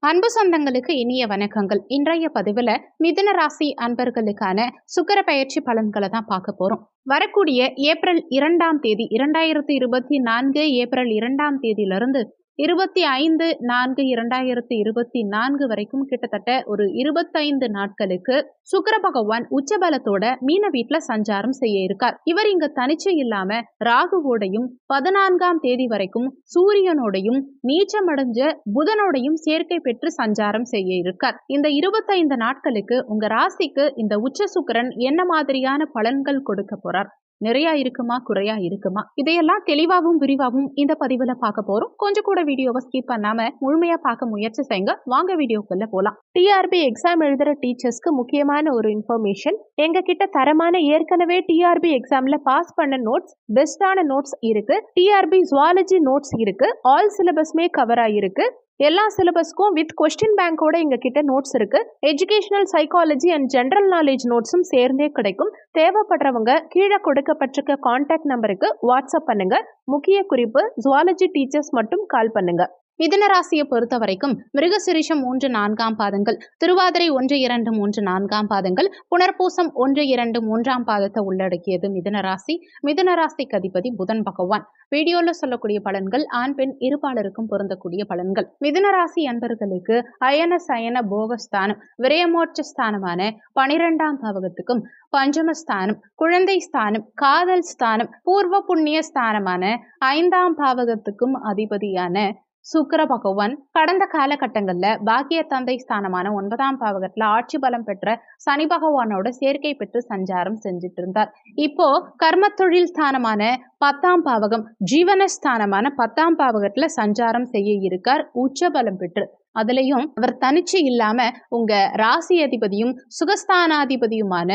அன்பு சொந்தங்களுக்கு இனிய வணக்கங்கள். இன்றைய பதிவுல மிதுன ராசி அன்பர்களுக்கான சுக்கிர பயிற்சி பலன்களை தான் பார்க்க போறோம். வரக்கூடிய ஏப்ரல் 2ஆம் தேதி 2024 ஏப்ரல் 2ஆம் தேதியிலிருந்து 25/4/2024 வரைக்கும் கிட்டத்தட்ட ஒரு 25 நாட்களுக்கு சுக்கிர பகவான் உச்சபலத்தோட மீன வீட்டுல சஞ்சாரம் செய்ய இருக்கார். இவர் இங்க தனிச்சு இல்லாம ராகுவோடையும் 14ஆம் தேதி வரைக்கும் சூரியனோடையும் நீச்சமடைஞ்ச புதனோடையும் சேர்க்கை பெற்று சஞ்சாரம் செய்ய இருக்கார். இந்த 25 நாட்களுக்கு உங்க ராசிக்கு இந்த உச்ச சுக்கிரன் என்ன மாதிரியான பலன்கள் கொடுக்க போறார், நிறைய இருக்குமா குறையா இருக்குமா, இதையெல்லாம் தெளிவாகவும் விரிவாகவும் இந்த பதிவுல பார்க்க போறோம். கொஞ்சம் கூட வீடியோவை ஸ்கிப் பண்ணாம முழுமையா பார்க்க முயற்சி செய்யுங்க. வாங்க வீடியோக்குள்ள போலாம். டிஆர்பி எக்ஸாம் எழுதுற டீச்சர்ஸ்க்கு முக்கியமான ஒரு இன்ஃபர்மேஷன், எங்க கிட்ட தரமான ஏற்கனவே டிஆர்பி எக்ஸாம்ல பாஸ் பண்ண நோட்ஸ், பெஸ்டான நோட்ஸ் இருக்கு. டிஆர்பி ஜுவாலஜி நோட்ஸ் இருக்கு. ஆல் சிலபஸ்மே கவர் ஆயிருக்கு. எல்லா சிலபஸ்க்கும் வித் கொஸ்டின் பேங்கோட எங்க கிட்ட நோட்ஸ் இருக்கு. Educational psychology and general knowledge நோட்ஸும் சேர்ந்தே கிடைக்கும். தேவைப்படுறவங்க கீழே கொடுக்கப்பட்டிருக்க கான்டாக்ட் நம்பருக்கு வாட்ஸ்அப் பண்ணுங்க. முக்கிய குறிப்பு, ஜுவாலஜி டீச்சர்ஸ் மட்டும் கால் பண்ணுங்க. மிதுன ராசியை பொறுத்த வரைக்கும் மிருகசிரிஷம் 3, 4ஆம் பாதங்கள், திருவாதிரை 1, 2, 3, 4ஆம் பாதங்கள், புனர்பூசம் 1, 2, 3ஆம் பாதத்தை உள்ளடக்கியது மிதுன ராசி. மிதுன ராசிக்கு அதிபதி புதன் பகவான். வீடியோல சொல்லக்கூடிய பலன்கள் ஆண் பெண் இருபாலருக்கும் பொருந்தக்கூடிய பலன்கள். மிதுன ராசி அன்பர்களுக்கு அயன சயன போகஸ்தானம், விரயமோட்ச ஸ்தானமான 12ஆம் பாவகத்துக்கும், பஞ்சமஸ்தானம், குழந்தை ஸ்தானம், காதல் ஸ்தானம், பூர்வ புண்ணிய ஸ்தானமான 5ஆம் பாவகத்துக்கும் அதிபதியான சுக்கிர பகவான் கடந்த காலகட்டங்கள்ல பாக்கிய தந்தை ஸ்தானமான 9ஆம் பாவகத்துல ஆட்சி பலம் பெற்ற சனி பகவானோட சேர்க்கை பெற்று சஞ்சாரம் செஞ்சுட்டு இருந்தார். இப்போ கர்ம தொழில் ஸ்தானமான 10ஆம் பாவகம், ஜீவனஸ்தானமான 10ஆம் பாவகத்துல சஞ்சாரம் செய்ய இருக்கார் உச்ச பலம் பெற்று. அதுலயும் அவர் தனிச்சு இல்லாம உங்க ராசி அதிபதியும் சுகஸ்தானாதிபதியுமான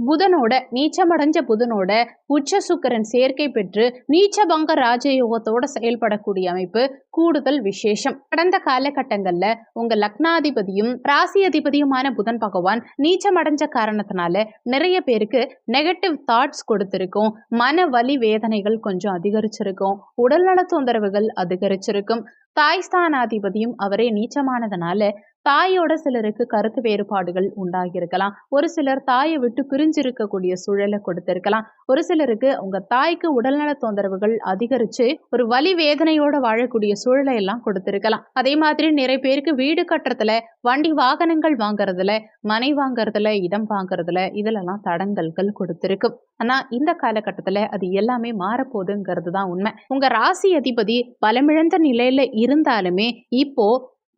புதனோட, நீச்சமடைஞ்ச புதனோட உச்ச சுக்கிரன் சேர்க்கை பெற்று நீச்சபங்க ராஜயோகத்தோட செயல்படக்கூடிய அமைப்பு கூடுதல் விசேஷம். கடந்த காலகட்டங்கள்ல உங்க லக்னாதிபதியும் ராசி அதிபதியுமான புதன் பகவான் நீச்சமடைஞ்ச காரணத்தினால நிறைய பேருக்கு நெகட்டிவ் தாட்ஸ் கொடுத்திருக்கும். மன வலி வேதனைகள் கொஞ்சம் அதிகரிச்சிருக்கும். உடல்நல தொந்தரவுகள் அதிகரிச்சிருக்கும். தாய்ஸ்தானாதிபதியும் அவரே நீச்சமானதுனால தாயோட சிலருக்கு கருத்து வேறுபாடுகள் உண்டாகியிருக்கலாம். ஒரு சிலர் தாயை விட்டு பிரிஞ்சிருக்கக்கூடிய சூழலை கொடுத்திருக்கலாம். ஒரு சிலருக்கு உங்க தாய்க்கு உடல்நல தொந்தரவுகள் அதிகரிச்சு ஒரு வலி வேதனையோட வாழக்கூடிய சூழலை எல்லாம் கொடுத்திருக்கலாம். அதே மாதிரி நிறைய பேருக்கு வீடு கட்டுறதுல, வண்டி வாகனங்கள் வாங்குறதுல, மனை வாங்குறதுல, இடம் வாங்குறதுல இதுலெல்லாம் தடங்கல்கள் கொடுத்திருக்கும். ஆனா இந்த காலகட்டத்துல அது எல்லாமே மாறப்போகுதுங்கிறது தான் உண்மை. உங்க ராசி அதிபதி பலமிழந்த நிலையில இருந்தாலுமே இப்போ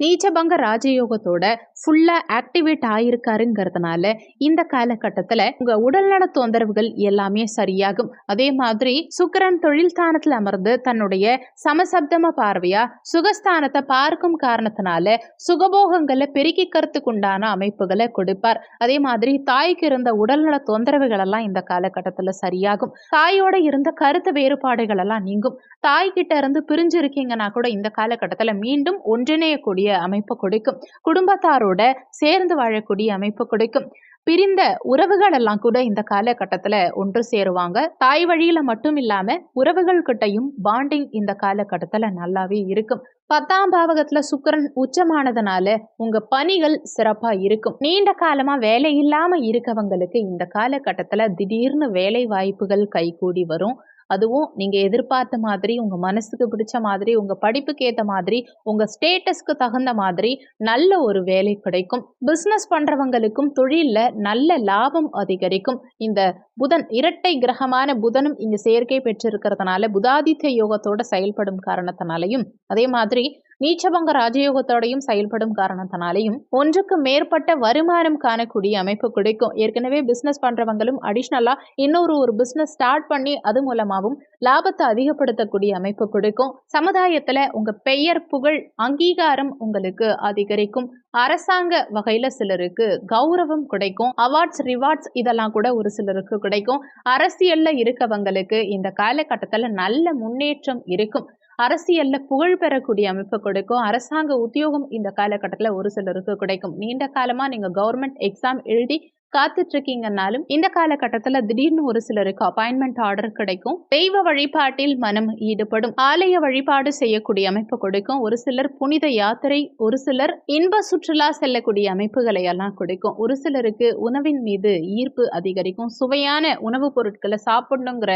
நீச்சபங்க ராஜயோகத்தோட ஃபுல்லா ஆக்டிவேட் ஆயிருக்காருங்கிறதுனால இந்த காலகட்டத்துல உங்க உடல்நல தொந்தரவுகள் எல்லாமே சரியாகும். அதே மாதிரி சுக்கிரன் தொழில் ஸ்தானத்துல அமர்ந்து தன்னுடைய சமசப்தம பார்வையா சுகஸ்தானத்தை பார்க்கும் காரணத்தினால சுகபோகங்களை பெருக்கிக்கிறதுக்கு உண்டான அமைப்புகளை கொடுப்பார். அதே மாதிரி தாய்க்கு இருந்த உடல்நல தொந்தரவுகள் எல்லாம் இந்த காலகட்டத்துல சரியாகும். தாயோட இருந்த கருத்து வேறுபாடுகள் எல்லாம் நீங்கும். தாய்கிட்ட இருந்து பிரிஞ்சு இருக்கீங்கன்னா கூட இந்த காலகட்டத்துல மீண்டும் ஒன்றிணையக்கூடிய அமைப்பு கொடுக்கும். குடும்பத்தாரோட சேர்ந்து வாழக்கூடிய அமைப்பு கொடுக்கும். பிரிந்த உறவுகள் எல்லாம் கூட இந்த காலகட்டத்துல ஒன்று சேருவாங்க. தாய் வழியில மட்டும் இல்லாம உறவுகள் கிட்டையும் பாண்டிங் இந்த காலகட்டத்துல நல்லாவே இருக்கும். 10ஆம் பாவகத்துல சுக்கிரன் உச்சமானதுனால உங்க பணிகள் சிறப்பா இருக்கும். நீண்ட காலமா வேலை இல்லாம இருக்கவங்களுக்கு இந்த காலகட்டத்துல திடீர்னு வேலை வாய்ப்புகள் கைகூடி வரும். அதுவும் நீங்க எதிர்பார்த்த மாதிரி, உங்க மனசுக்கு பிடிச்ச மாதிரி, உங்க படிப்புக்கு ஏத்த மாதிரி, உங்க ஸ்டேட்டஸ்க்கு தகுந்த மாதிரி நல்ல ஒரு வேலை கிடைக்கும். பிசினஸ் பண்றவங்களுக்கும் தொழில்ல நல்ல லாபம் அதிகரிக்கும். இந்த புதன் இரட்டை கிரகமான புதனும் இங்க சேர்க்கை பெற்றிருக்கிறதுனால புதாதித்ய யோகத்தோட செயல்படும் காரணத்தினாலையும், அதே மாதிரி நீச்சபங்க ராஜயோகத்தோடையும் செயல்படும் காரணத்தினாலையும் ஒன்றுக்கு மேற்பட்ட வருமானம் காணக்கூடிய அமைப்பு கிடைக்கும். ஏற்கனவே பிசினஸ் பண்றவங்களும் அடிஷ்னலா இன்னொரு பிசினஸ் ஸ்டார்ட் பண்ணி அது மூலமாகவும் லாபத்தை அதிகப்படுத்தக்கூடிய அமைப்பு கொடுக்கும். சமுதாயத்துல உங்க பெயர், புகழ், அங்கீகாரம் உங்களுக்கு அதிகரிக்கும். அரசாங்க வகையில சிலருக்கு கௌரவம் கிடைக்கும். அவார்ட்ஸ், ரிவார்ட்ஸ் இதெல்லாம் கூட ஒரு சிலருக்கு கிடைக்கும். அரசியல்ல இருக்கவங்களுக்கு இந்த காலகட்டத்துல நல்ல முன்னேற்றம் இருக்கும். அரசியல்ல புகழ் பெறக்கூடிய அமைப்பு கொடுக்கும். அரசாங்க உத்தியோகம் இந்த காலகட்டத்தில் ஒரு சிலருக்கு கிடைக்கும். நீண்ட காலமா நீங்க கவர்மெண்ட் எக்ஸாம் எழுதி காத்துட்டு இருக்கீங்கன்னாலும் இந்த காலகட்டத்துல திடீர்னு ஒரு சிலருக்கு அப்பாயின்மெண்ட் ஆர்டர் கிடைக்கும். தெய்வ வழிபாட்டில் மனம் ஈடுபடும். ஆலய வழிபாடு செய்யக்கூடிய அமைப்பு கொடுக்கும். ஒரு சிலர் புனித யாத்திரை, ஒரு சிலர் இன்ப சுற்றுலா செல்லக்கூடிய அமைப்புகளை எல்லாம் கொடுக்கும். ஒரு சிலருக்கு உணவின் மீது ஈர்ப்பு அதிகரிக்கும். சுவையான உணவுப் பொருட்களை சாப்பிடணுங்கிற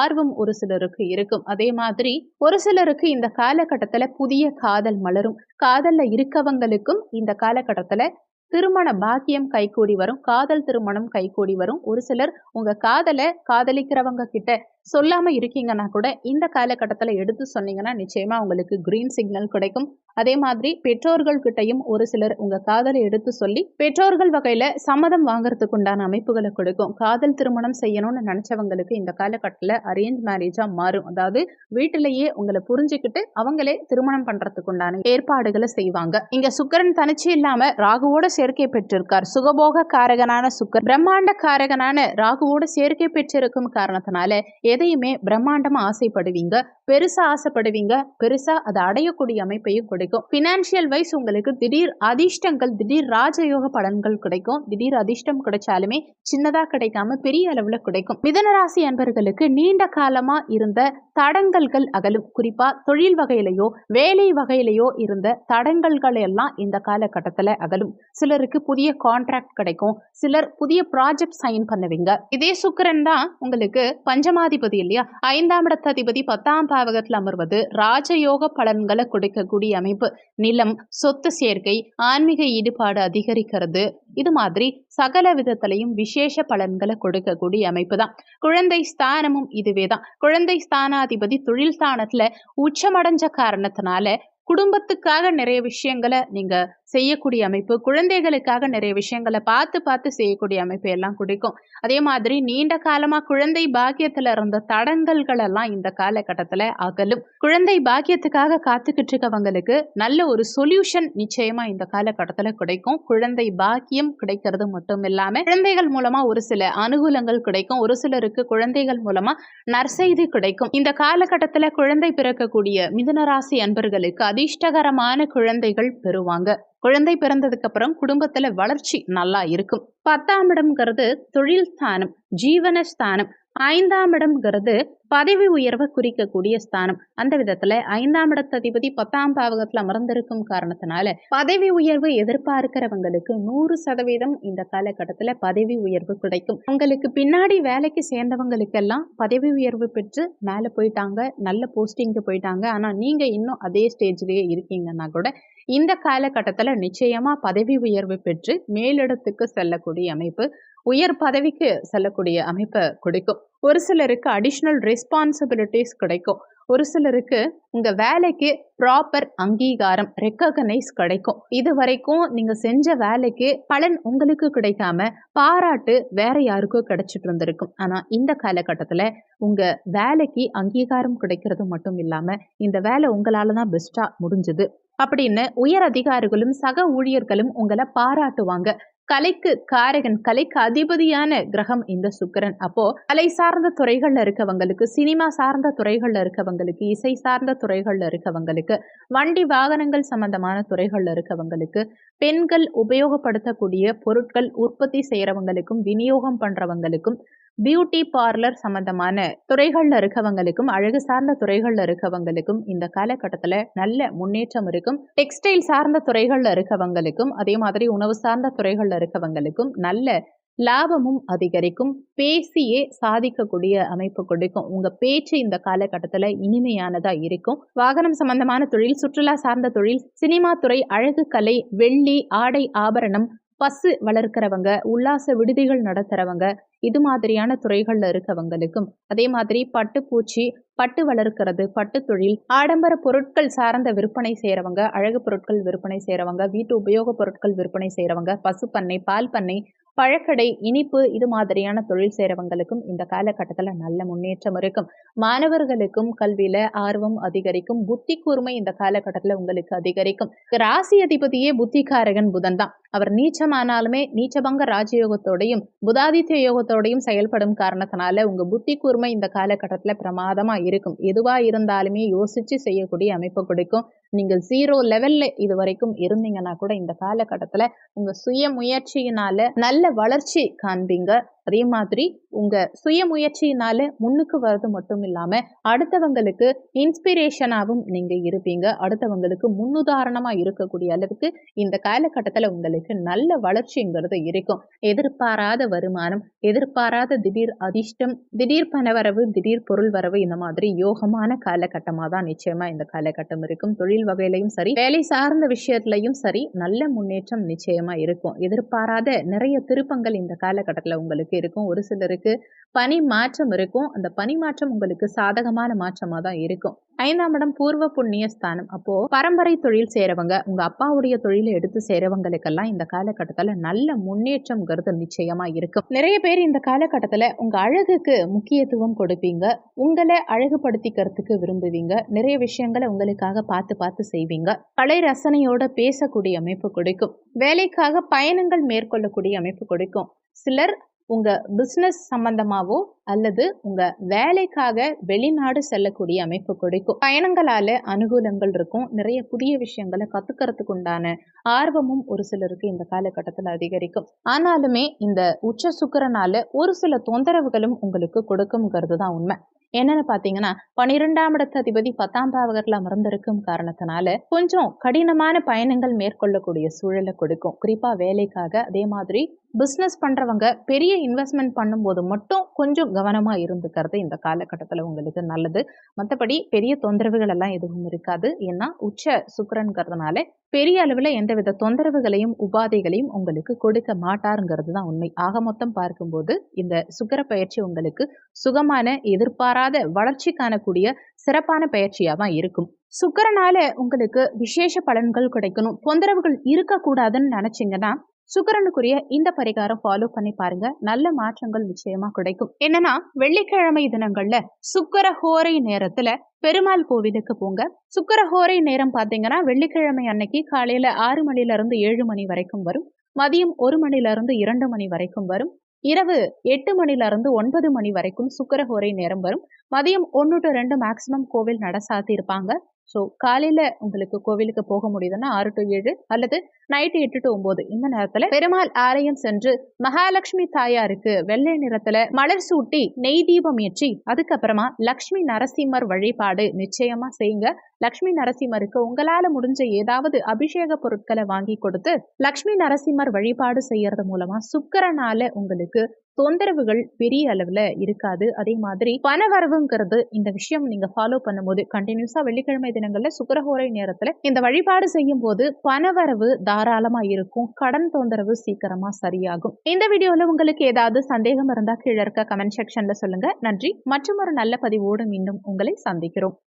ஆர்வம் ஒரு சிலருக்கு இருக்கும். அதே மாதிரி ஒரு சிலருக்கு இந்த காலகட்டத்துல புதிய காதல் மலரும். காதல்ல இருக்கவங்களுக்கும் இந்த காலகட்டத்துல திருமண பாக்கியம் கைகூடி வரும். காதல் திருமணம் கைகூடி வரும். ஒரு சிலர் உங்க காதலை காதலிக்கிறவங்க கிட்ட சொல்லாம இருக்கீங்கன்னா கூட இந்த காலகட்டத்துல எடுத்து சொன்னீங்கன்னா நிச்சயமா உங்களுக்கு கிரீன் சிக்னல் கிடைக்கும். அதே மாதிரி பெற்றோர்கள் கிட்டையும் ஒரு சிலர் உங்க காதலை எடுத்து சொல்லி பெற்றோர்கள் வகையில சம்மதம் வாங்குறதுக்கு உண்டான அமைப்புகளை கொடுக்கும். காதல் திருமணம் செய்யணும்னு நினைச்சவங்களுக்கு இந்த காலகட்டத்துல அரேஞ்ச் மேரேஜா மாறும். அதாவது வீட்டிலேயே உங்களை புரிஞ்சுக்கிட்டு அவங்களே திருமணம் பண்றதுக்கு உண்டான ஏற்பாடுகளை செய்வாங்க. இங்க சுக்கிரன் தனிச்சு இல்லாம ராகுவோட சேர்க்கை பெற்றிருக்கார். சுகபோக காரகனான சுக்கிரன் பிரம்மாண்ட காரகனான ராகுவோட சேர்க்கை பெற்றிருக்கும் காரணத்தினால எதையுமே பிரம்மாண்டமா ஆசைப்படுவீங்க, பெருசா ஆசைப்படுவீங்க, பெருசா அதை அடையக்கூடிய அமைப்பையும் கொடுக்கும். பினான்சியல் வைஸ் உங்களுக்கு திடீர் அதிர்ஷ்டங்கள், திடீர் ராஜயோக பலன்கள் கிடைக்கும். திடீர் அதிர்ஷ்டம் கிடைச்சாலுமே சின்னதா கிடைக்காம பெரிய அளவுல கிடைக்கும். மிதுன ராசி அன்பர்களுக்கு நீண்ட காலமா இருந்த தடங்கல்கள் அகலும். குறிப்பா தொழில் வகையிலையோ வேலை வகையிலையோ இருந்த தடங்கல்கள் எல்லாம் இந்த காலகட்டத்துல அகலும். சிலருக்கு புதிய கான்ட்ராக்ட் கிடைக்கும். சிலர் புதிய ப்ராஜெக்ட் சைன் பண்ணுவீங்க. இதே சுக்கிரன் தான் உங்களுக்கு பஞ்சமாதிபதி இல்லையா? 5ஆம் இடத்ததிபதி 10ஆம் பாவகத்தில் அமர்வது ராஜயோக பலன்களை கொடுக்கக்கூடிய அமைப்பு. நிலம், சொத்து சேர்க்கை, ஆன்மீக ஈடுபாடு அதிகரிக்கிறது, இது மாதிரி சகல விதத்திலையும் விசேஷ பலன்களை கொடுக்கக்கூடிய அமைப்பு தான். குழந்தை ஸ்தானமும் இதுவே தான். குழந்தை ஸ்தானாதிபதி தொழில் ஸ்தானத்துல உச்சமடைஞ்ச காரணத்தினால குடும்பத்துக்காக நிறைய விஷயங்களை நீங்க செய்யக்கூடிய அமைப்பு, குழந்தைகளுக்காக நிறைய விஷயங்களை பார்த்து பார்த்து செய்யக்கூடிய அமைப்பு எல்லாம் கொடுக்கும். அதே மாதிரி நீண்ட காலமா குழந்தை பாக்கியத்துல இருந்த தடங்கல்கள் எல்லாம் இந்த காலகட்டத்துல அகலும். குழந்தை பாக்கியத்துக்காக காத்துக்கிட்டு இருக்கவங்களுக்கு நல்ல ஒரு சொல்யூஷன் நிச்சயமா இந்த காலகட்டத்துல கிடைக்கும். குழந்தை பாக்கியம் கிடைக்கிறது மட்டும் இல்லாம குழந்தைகள் மூலமா ஒரு சில அனுகூலங்கள் கிடைக்கும். ஒரு சிலருக்கு குழந்தைகள் மூலமா நற்செய்தி கிடைக்கும். இந்த காலகட்டத்துல குழந்தை பிறக்கக்கூடிய மிதுன ராசி அன்பர்களுக்கு அதிர்ஷ்டகரமான குழந்தைகள் பெறுவாங்க. குழந்தை பிறந்ததுக்கு அப்புறம் குடும்பத்துல வளர்ச்சி நல்லா இருக்கும். 10ஆம் இடம்ங்கிறது தொழில் ஸ்தானம், ஜீவன ஸ்தானம். 5ஆம் இடம்ங்கிறது பதவி உயர்வை குறிக்கக்கூடிய ஸ்தானம். அந்த விதத்துல 5ஆம் இடத்ததிபதி 10ஆம் பாவகத்துல அமர்ந்திருக்கும் காரணத்தினால பதவி உயர்வு எதிர்பார்க்கிறவங்களுக்கு 100% இந்த காலகட்டத்துல பதவி உயர்வு கிடைக்கும். உங்களுக்கு பின்னாடி வேலைக்கு சேர்ந்தவங்களுக்கெல்லாம் பதவி உயர்வு பெற்று மேல போயிட்டாங்க, நல்ல போஸ்டிங்க்கு போயிட்டாங்க. ஆனா நீங்க இன்னும் அதே ஸ்டேஜ்லயே இருக்கீங்கன்னா கூட இந்த காலகட்டத்துல நிச்சயமா பதவி உயர்வு பெற்று மேலிடத்துக்கு செல்லக்கூடிய அமைப்பு, உயர் பதவிக்கு செல்லக்கூடிய அமைப்பை கொடுக்கும். ஒரு சிலருக்கு அடிஷனல் ரெஸ்பான்சிபிலிட்டிஸ் கிடைக்கும். ஒரு சிலருக்கு உங்க வேலைக்கு ப்ராப்பர் அங்கீகாரம், ரெக்கக்னைஸ் கிடைக்கும். இது வரைக்கும் நீங்க செஞ்ச வேலைக்கு பலன் உங்களுக்கு கிடைக்காம பாராட்டு வேற யாருக்கோ கிடைச்சிட்டு இருந்திருக்கும். ஆனா இந்த காலகட்டத்துல உங்க வேலைக்கு அங்கீகாரம் கிடைக்கிறது மட்டும் இல்லாம இந்த வேலை உங்களாலதான் பெஸ்டா முடிஞ்சது அப்படின்னு உயர் அதிகாரிகளும் சக ஊழியர்களும் உங்களை பாராட்டுவாங்க. கலைக்கு காரகன், கலைக்கு அதிபதியான கிரகம் இந்த சுக்கிரன். அப்போ கலை சார்ந்த துறைகள்ல இருக்கவங்களுக்கு, சினிமா சார்ந்த துறைகள்ல இருக்கவங்களுக்கு, இசை சார்ந்த துறைகள்ல இருக்கவங்களுக்கு, வண்டி வாகனங்கள் சம்பந்தமான துறைகள்ல இருக்கவங்களுக்கு, பெண்கள் உபயோகப்படுத்தக்கூடிய பொருட்கள் உற்பத்தி செய்யறவங்களுக்கும் விநியோகம் பண்றவங்களுக்கும், பியூட்டி பார்லர் சம்பந்தமான துறைகள்ல இருக்கவங்களுக்கும், அழகு சார்ந்த துறைகள்ல இருக்கவங்களுக்கும் இந்த காலகட்டத்துல நல்ல முன்னேற்றம் இருக்கும். டெக்ஸ்டைல் சார்ந்த துறைகள்ல இருக்கவங்களுக்கும், அதே மாதிரி உணவு சார்ந்த துறைகள்ல இருக்கவங்களுக்கும் நல்ல லாபமும் அதிகரிக்கும். பேசியே சாதிக்கக்கூடிய அமைப்பு கொடுக்கும். உங்க பேச்சு இந்த காலகட்டத்துல இனிமையானதா இருக்கும். வாகனம் சம்பந்தமான தொழில், சுற்றுலா சார்ந்த தொழில், சினிமா துறை, அழகு கலை, வெள்ளி, ஆடை ஆபரணம், பசு வளர்க்கிறவங்க, உல்லாச விடுதிகள் நடத்துறவங்க, இது மாதிரியான துறைகள்ல இருக்கவங்களுக்கும், அதே மாதிரி பட்டுப்பூச்சி, பட்டு வளர்க்கிறது, பட்டு தொழில், ஆடம்பர பொருட்கள் சார்ந்த விற்பனை செய்யறவங்க, அழகு பொருட்கள் விற்பனை செய்யறவங்க, வீட்டு உபயோக பொருட்கள் விற்பனை செய்யறவங்க, பசு பண்ணை, பால் பண்ணை, பழக்கடை, இனிப்பு, இது மாதிரியான தொழில் செய்யறவங்களுக்கும் இந்த காலகட்டத்துல நல்ல முன்னேற்றம் இருக்கும். மாணவர்களுக்கும் கல்வியில ஆர்வம் அதிகரிக்கும். புத்தி கூர்மை இந்த காலகட்டத்துல உங்களுக்கு அதிகரிக்கும். ராசி அதிபதியே புத்திகாரகன் புதன் தான். அவர் நீச்சமானாலுமே நீச்சபங்க ராஜயோகத்தோடையும் புதாதித்ய யோகத்தோடையும் செயல்படும் காரணத்தினால உங்க புத்தி கூர்மை இந்த காலகட்டத்துல பிரமாதமா இருக்கும். எதுவா இருந்தாலுமே யோசிச்சு செய்யக்கூடிய அமைப்பு கொடுக்கும். நீங்க 0 லெவல்ல இது வரைக்கும் இருந்தீங்கன்னா கூட இந்த காலகட்டத்துல உங்க சுய முயற்சியினால நல்ல வளர்ச்சி காண்பீங்க. அதே மாதிரி உங்க சுய முயற்சியினால முன்னுக்கு வர்றது மட்டும் இல்லாம அடுத்தவங்களுக்கு இன்ஸ்பிரேஷனாவும் நீங்க இருப்பீங்க. அடுத்தவங்களுக்கு முன்னுதாரணமா இருக்கக்கூடிய அளவுக்கு இந்த காலகட்டத்துல உங்களுக்கு நல்ல வளர்ச்சிங்கிறது இருக்கும். எதிர்பாராத வருமானம், எதிர்பாராத திடீர் அதிர்ஷ்டம், திடீர் பணவரவு, திடீர் பொருள் வரவு, இந்த மாதிரி யோகமான காலகட்டமா தான் நிச்சயமா இந்த காலகட்டம் இருக்கும். தொழில் வகையிலையும் சரி, வேலை சார்ந்த விஷயத்திலையும் சரி, நல்ல முன்னேற்றம் நிச்சயமா இருக்கும். எதிர்பாராத நிறைய திருப்பங்கள் இந்த காலகட்டத்துல உங்களுக்கு இருக்கும். ஒரு சிலருக்கு பணி மாற்றம் இருக்கும். அந்த பணி மாற்றம் உங்களுக்கு சாதகமான மாற்றமா தான் இருக்கும். 5ஆம் இடம் பூர்வ புண்ணிய ஸ்தானம். அப்போ பரம்பரை தொழில் செய்யறவங்க, உங்க அப்பாவுடைய தொழிலை எடுத்து செய்யறவங்களுக்கெல்லாம் இந்த காலகட்டத்துல நல்ல முன்னேற்றம்ங்கிறது நிச்சயமா இருக்கும். நிறைய பேர் இந்த காலகட்டத்துல உங்க அழகுக்கு முக்கியத்துவம் கொடுப்பீங்க. உங்களை அழகுபடுத்திக்கிறதுக்கு விரும்புவீங்க. நிறைய விஷயங்களை உங்களுக்காக பார்த்து செய்வீங்க. கலை ரசனையோட பேசக்கூடிய அமைப்பு கொடுக்கும். வேலைக்காக பயணங்கள் மேற்கொள்ளக்கூடிய அமைப்பு கொடுக்கும். சிலர் உங்க பிசினஸ் சம்பந்தமாவோ அல்லது உங்க வேலைக்காக வெளிநாடு செல்லக்கூடிய அமைப்பு கொடுக்கும். பயணங்களால அனுகூலங்கள் இருக்கும். நிறைய புதிய விஷயங்களை கத்துக்கிறதுக்கு உண்டான ஆர்வமும் ஒரு சிலருக்கு இந்த காலகட்டத்தில் அதிகரிக்கும். ஆனாலுமே இந்த உச்ச சுக்கிரனால ஒரு சில தொந்தரவுகளும் உங்களுக்கு கொடுக்கும்ங்கிறது தான் உண்மை. என்னன்னு பாத்தீங்கன்னா 12ஆம் இடத்து அதிபதி 10ஆம் பாவகத்துல அமர்ந்திருக்கும் காரணத்தினால கொஞ்சம் கடினமான பயணங்கள் மேற்கொள்ளக்கூடிய சூழலை கொடுக்கும். குறிப்பா வேலைக்காக. அதே மாதிரி பிசினஸ் பண்றவங்க பெரிய இன்வெஸ்ட்மெண்ட் பண்ணும்போது மட்டும் கொஞ்சம் கவனமா இருந்துக்கிறது இந்த காலகட்டத்துல உங்களுக்கு நல்லது. மற்றபடி பெரிய தொந்தரவுகள் எல்லாம் எதுவும் இருக்காது. ஏன்னா உச்ச சுக்கிரன்கிறதுனால பெரிய அளவுல எந்தவித தொந்தரவுகளையும் உபாதைகளையும் உங்களுக்கு கொடுக்க மாட்டாருங்கிறது தான் உண்மை. ஆக மொத்தம் பார்க்கும்போது இந்த சுக்கிர பயிற்சி உங்களுக்கு சுகமான எதிர்பாராத வளர்ச்சி காணக்கூடிய சிறப்பான பயிற்சியா தான் இருக்கும். சுக்கிரனால உங்களுக்கு விசேஷ பலன்கள் கிடைக்கணும், தொந்தரவுகள் இருக்கக்கூடாதுன்னு நினைச்சீங்கன்னா சுக்கிரனுக்குரிய இந்த பரிகாரம் ஃபாலோ பண்ணி பாருங்க. நல்ல மாற்றங்கள் நிச்சயமா கிடைக்கும். என்னன்னா வெள்ளிக்கிழமை தினங்கள்ல சுக்கிர ஹோரை நேரத்துல பெருமாள் கோவிலுக்கு போங்க. சுக்கிர ஹோரை நேரம் பாத்தீங்கன்னா வெள்ளிக்கிழமை அன்னைக்கு காலையில 6 மணில இருந்து 7 மணி வரைக்கும் வரும். மதியம் 1 மணில இருந்து 2 மணி வரைக்கும் வரும். இரவு 8 மணில இருந்து 9 மணி வரைக்கும் சுக்கிர ஹோரை நேரம் வரும். மதியம் 1 to 2 மேக்சிமம் கோவில் நட சாத்தி இருப்பாங்க. ஸோ காலையில உங்களுக்கு கோவிலுக்கு போக முடியுதுன்னா 6 to 7 அல்லது நைட்டு 8 to 9 இந்த நேரத்துல பெருமாள் ஆலயம் சென்று மகாலட்சுமி தாயாருக்கு வெள்ளை நிறத்துல மலர் சூட்டி நெய் தீபம் ஏற்றி அதுக்கப்புறமா லக்ஷ்மி நரசிம்மர் வழிபாடு நிச்சயமா செய்யுங்க. லக்ஷ்மி நரசிம்மருக்கு உங்களால முடிஞ்ச ஏதாவது அபிஷேக பொருட்களை வாங்கி கொடுத்து லக்ஷ்மி நரசிம்மர் வழிபாடு செய்யறது மூலமா சுக்கிரனால உங்களுக்கு தொந்தரவுகள் பெரிய அளவுல இருக்காது. அதே மாதிரி பணவரவுங்கிறது இந்த விஷயம் நீங்க ஃபாலோ பண்ணும்போது கண்டினியூஸா வெள்ளிக்கிழமை தினங்கள்ல சுக்கிரஹோரை நேரத்துல இந்த வழிபாடு செய்யும் போது பணவரவு தாராளமா இருக்கும். கடன் தொந்தரவு சீக்கிரமா சரியாகும். இந்த வீடியோல உங்களுக்கு ஏதாவது சந்தேகம் இருந்தா கீழே இருக்க கமெண்ட் செக்ஷன்ல சொல்லுங்க. நன்றி. மற்றும் ஒரு நல்ல பதிவோடு மீண்டும் உங்களை சந்திக்கிறோம்.